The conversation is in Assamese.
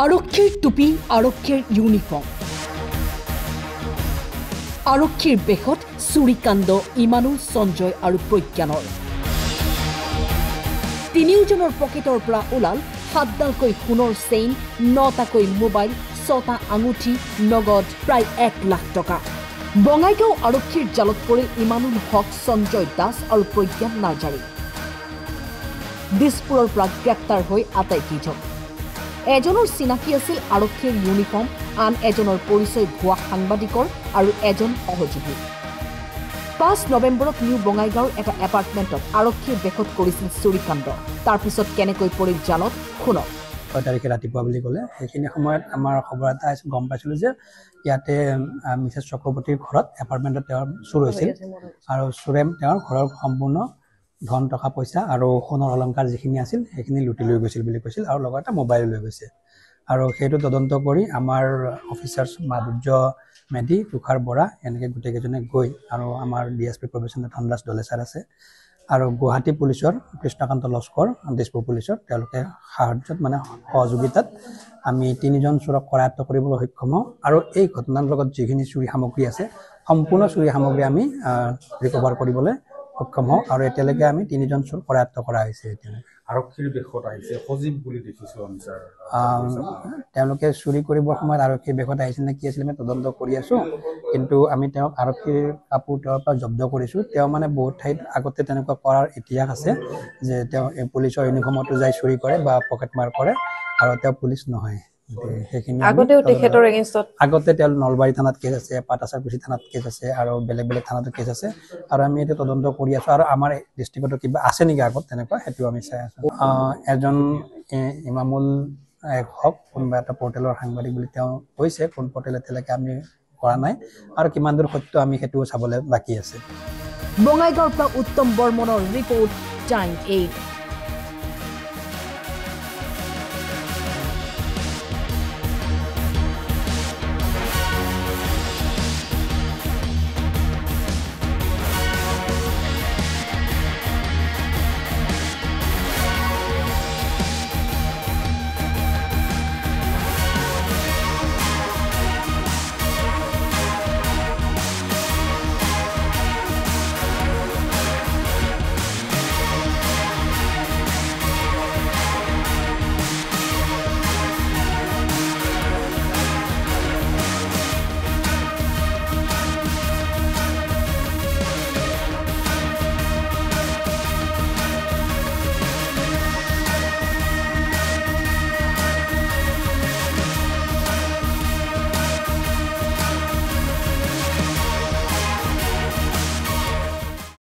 আৰক্ষীৰ টুপি আৰক্ষীৰ ইউনিফৰ্ম আৰক্ষীৰ বেশত চুৰিকাণ্ড ইমানুল সঞ্জয় আৰু প্ৰজ্ঞানৰ তিনিওজনৰ পকেটৰ পৰা ওলাল 7ডালকৈ সোণৰ চেইন 9টাকৈ মোবাইল 6টা আঙুঠি নগদ প্ৰায় 1 লাখ টকা বঙাইগাঁও আৰক্ষীৰ জালত পৰিল ইমানুল হক সঞ্জয় দাস আৰু প্ৰজ্ঞান নাৰ্জাৰী দিছপুৰৰ পৰা গ্ৰেপ্তাৰ হৈ আটাইকেইজন এজনৰ চিনাকি আছিল আৰক্ষীৰ ইউনিফৰ্ম আন এজনৰ পৰিচয় ভুৱা সাংবাদিকৰ আৰু এজন সহযোগী 5 নৱেম্বৰত নিউ বঙাইগাঁওৰ এটা এপাৰ্টমেণ্টত আৰক্ষীৰ বেশত কৰিছিল চুৰিকাণ্ড তাৰ পিছত কেনেকৈ পৰিল জালত শুনক 6 তাৰিখে ৰাতিপুৱা বুলি ক'লে সেইখিনি সময়ত আমাৰ খবৰ এটা আহিছিল গম পাইছিলোঁ যে ইয়াতে মিছেছ চক্ৰৱৰ্তীৰ ঘৰত এপাৰ্টমেণ্টত তেওঁৰ চুৰ হৈছিল আৰু চুৰে তেওঁৰ ঘৰৰ সম্পূৰ্ণ ধন টকা পইচা আৰু সোণৰ অলংকাৰ যিখিনি আছিল সেইখিনি লুটি লৈ গৈছিল বুলি কৈছিল আৰু লগতে মোবাইল লৈ গৈছে আৰু সেইটো তদন্ত কৰি আমাৰ অফিচাৰ্ছ মাধুৰ্য মেধি তুষাৰ বৰা এনেকৈ গোটেইকেইজনে গৈ আৰু আমাৰ ডিএছপি প্ৰফেচনেল ধনৰাজ দলেচাৰ আছে আৰু গুৱাহাটী পুলিচৰ কৃষ্ণকান্ত লস্কৰ দিছপুৰ পুলিচৰ তেওঁলোকে সাহায্যত মানে সহযোগিতাত আমি 3জন চোৰক কৰায়ত্ব কৰিবলৈ সক্ষম হওঁ আৰু এই ঘটনাৰ লগত যিখিনি চুৰি সামগ্ৰী আছে সম্পূৰ্ণ চুৰি সামগ্ৰী আমি ৰিকভাৰ কৰিবলৈ সক্ষম হওঁ আৰু এতিয়ালৈকে আমি 3জন চোৰ কৰায়ত্ব কৰা হৈছে আৰক্ষীৰ বেশত আহিছে সজীৱ বুলি দেখিছোঁ আমি স্যাৰ তেওঁলোকে চুৰি কৰিবৰ সময়ত আৰক্ষীৰ বেশত আহিছিল নে কি আছিল আমি তদন্ত কৰি আছোঁ কিন্তু আমি তেওঁক আৰক্ষীৰ কাপোৰ তেওঁৰ পৰা জব্দ কৰিছোঁ তেওঁ মানে বহুত ঠাইত আগতে তেনেকুৱা কৰাৰ ইতিহাস আছে যে তেওঁ পুলিচৰ ইউনিফৰ্মতো যাই চুৰি কৰে বা পকেট মাৰ কৰে আৰু তেওঁ পুলিচ নহয় সেইখিনি আগতে তেওঁ নলবাৰী থানাত কেছ আছে পাটাচাৰকুছি থানাত কেছ আছে আৰু বেলেগ বেলেগ থানাতো কেছ আছে আৰু আমি এতিয়া তদন্ত কৰি আছোঁ আৰু আমাৰ ডিষ্ট্ৰিক্টতো কিবা আছে নেকি আগত তেনেকুৱা সেইটো আমি চাই আছোঁ এজন ইমামুল হক কোনোবা এটা পৰ্টেলৰ সাংবাদিক বুলি তেওঁ কৈছে কোন পৰ্টেল এতিয়ালৈকে আমি কৰা নাই আৰু কিমান দূৰ সত্য আমি সেইটো চাবলৈ বাকী আছে বঙাইগাঁৱৰ পৰা উত্তম বৰ্মনৰ ৰিপৰ্ট টাইম 8